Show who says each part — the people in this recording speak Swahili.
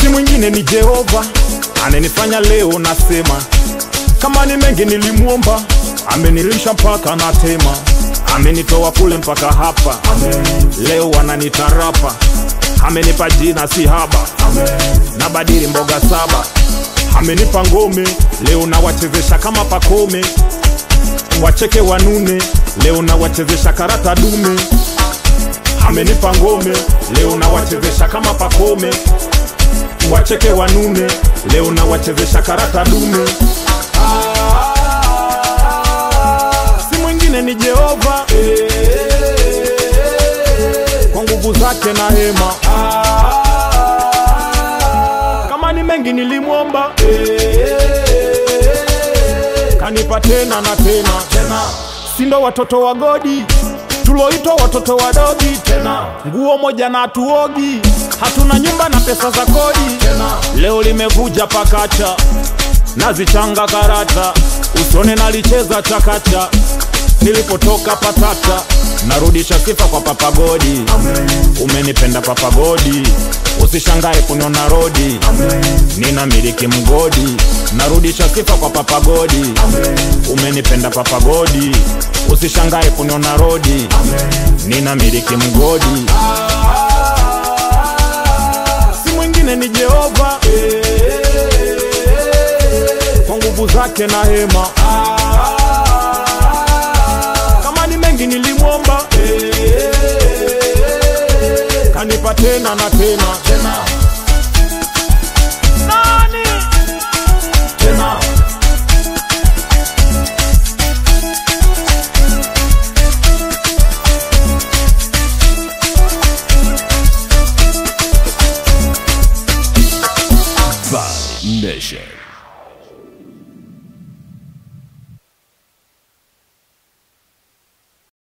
Speaker 1: Si mwingine ni Jehova, anenifanya leo nasema. Kama ni mengi nilimuomba, amenilisha mpaka natema. Amenitoa kule mpaka hapa, leo wananitarapa. Amenipa jina si haba, nabadili mboga 7. Amenipa ngome, leo nawachezesha kama Pakome. Wacheke wanune, leo nawachezesha karata dume. Amenipa ngome, leo nawachezesha kama Pakome. Wacheke wanune, leo nawachezesha karata dume. Si mwingine ni Jehova, kwa nguvu zake na hema. Kama ni mengi nilimuomba, kanipa tena na tena. Sindo watoto wa godi, tuloitwa watoto wadogi tena. Nguo moja na tuogi, hatuna nyumba na pesa za kodi tena. Leo limevuja pakacha, nazichanga karata. Usone nalicheza chakacha, nilipotoka patata. Narudisha sifa kwa Papa Godi. Umenipenda Papa Godi, usishangae kuniona rodi. Nina miliki mgodi, narudisha sifa kwa Papa Godi. Umenipenda Papa Godi, usishangae kuniona rodi. Nina miliki mgodi. Si mwingine ni Jehova, kwa nguvu zake na hema. Kama ni mengi nilimuomba, kanipa tena na tena. Nani? Tena.
Speaker 2: Vibe Nation.